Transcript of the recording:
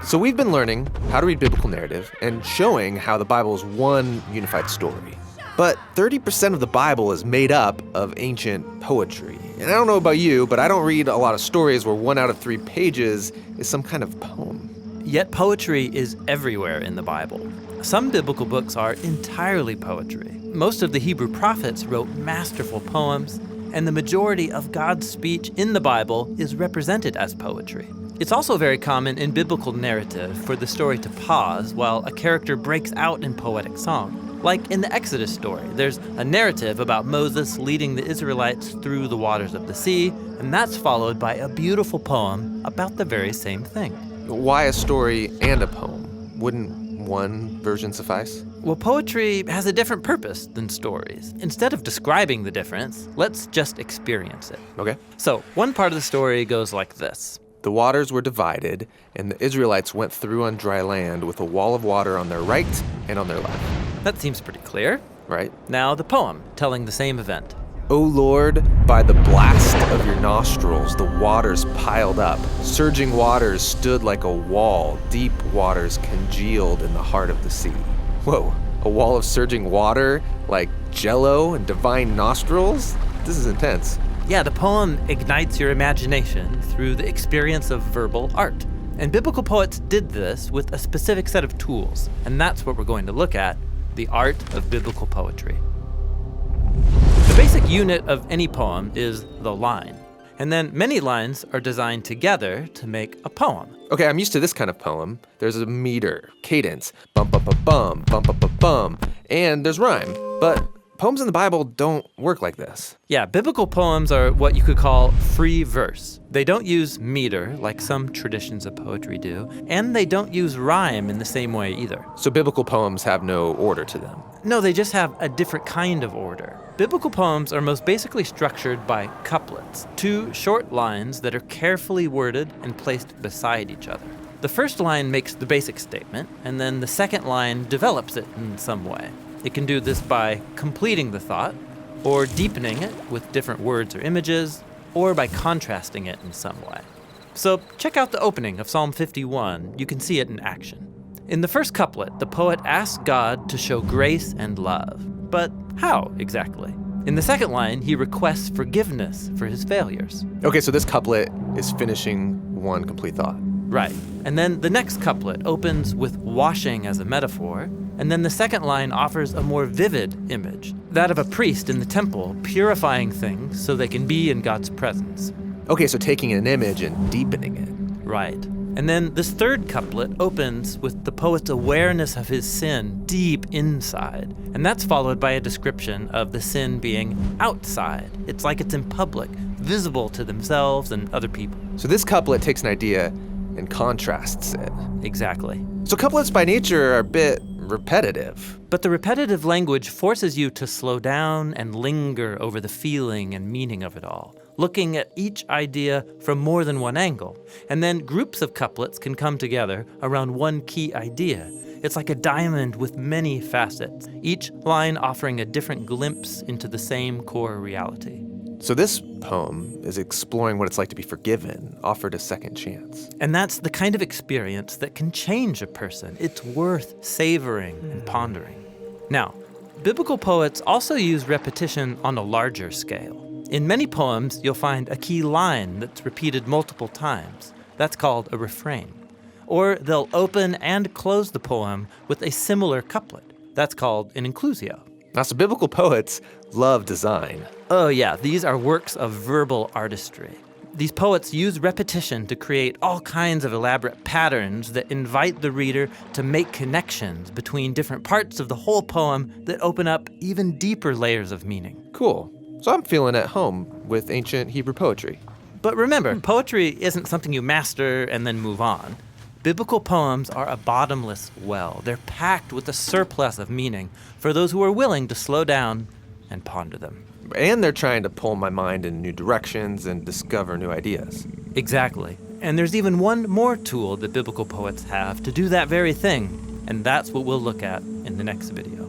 So we've been learning how to read biblical narrative and showing how the Bible is one unified story. But 30% of the Bible is made up of ancient poetry. And I don't know about you, but I don't read a lot of stories where 1 out of 3 pages is some kind of poem. Yet poetry is everywhere in the Bible. Some biblical books are entirely poetry. Most of the Hebrew prophets wrote masterful poems, and the majority of God's speech in the Bible is represented as poetry. It's also very common in biblical narrative for the story to pause while a character breaks out in poetic song. Like in the Exodus story, there's a narrative about Moses leading the Israelites through the waters of the sea, and that's followed by a beautiful poem about the very same thing. Why a story and a poem? Wouldn't one version suffice? Well, poetry has a different purpose than stories. Instead of describing the difference, let's just experience it. Okay. So, one part of the story goes like this. The waters were divided, and the Israelites went through on dry land with a wall of water on their right and on their left. That seems pretty clear. Right? Now the poem, telling the same event. O Lord, by the blast of your nostrils, the waters piled up. Surging waters stood like a wall. Deep waters congealed in the heart of the sea. Whoa, a wall of surging water, like jello and divine nostrils? This is intense. Yeah, the poem ignites your imagination through the experience of verbal art. And biblical poets did this with a specific set of tools. And that's what we're going to look at, the art of biblical poetry. The basic unit of any poem is the line. And then many lines are designed together to make a poem. Okay, I'm used to this kind of poem. There's a meter, cadence, bum bum bum bum, bum bum bum bum, and there's rhyme. But poems in the Bible don't work like this. Yeah, biblical poems are what you could call free verse. They don't use meter like some traditions of poetry do, and they don't use rhyme in the same way either. So biblical poems have no order to them. No, they just have a different kind of order. Biblical poems are most basically structured by couplets, 2 short lines that are carefully worded and placed beside each other. The first line makes the basic statement, and then the second line develops it in some way. It can do this by completing the thought, or deepening it with different words or images, or by contrasting it in some way. So check out the opening of Psalm 51. You can see it in action. In the first couplet, the poet asks God to show grace and love. But how exactly? In the second line, he requests forgiveness for his failures. Okay, so this couplet is finishing one complete thought. Right. And then the next couplet opens with washing as a metaphor, and then the second line offers a more vivid image, that of a priest in the temple purifying things so they can be in God's presence. Okay, so taking an image and deepening it. Right. And then this third couplet opens with the poet's awareness of his sin deep inside, and that's followed by a description of the sin being outside. It's like it's in public, visible to themselves and other people. So this couplet takes an idea and contrasts it. Exactly. So couplets by nature are a bit repetitive. But the repetitive language forces you to slow down and linger over the feeling and meaning of it all, looking at each idea from more than one angle. And then groups of couplets can come together around one key idea. It's like a diamond with many facets, each line offering a different glimpse into the same core reality. So this poem is exploring what it's like to be forgiven, offered a second chance. And that's the kind of experience that can change a person. It's worth savoring and pondering. Now, biblical poets also use repetition on a larger scale. In many poems, you'll find a key line that's repeated multiple times. That's called a refrain. Or they'll open and close the poem with a similar couplet. That's called an inclusio. Now, so biblical poets love design. Oh yeah, these are works of verbal artistry. These poets use repetition to create all kinds of elaborate patterns that invite the reader to make connections between different parts of the whole poem that open up even deeper layers of meaning. Cool. So I'm feeling at home with ancient Hebrew poetry. But remember, poetry isn't something you master and then move on. Biblical poems are a bottomless well. They're packed with a surplus of meaning for those who are willing to slow down and ponder them. And they're trying to pull my mind in new directions and discover new ideas. Exactly. And there's even one more tool that biblical poets have to do that very thing, and that's what we'll look at in the next video.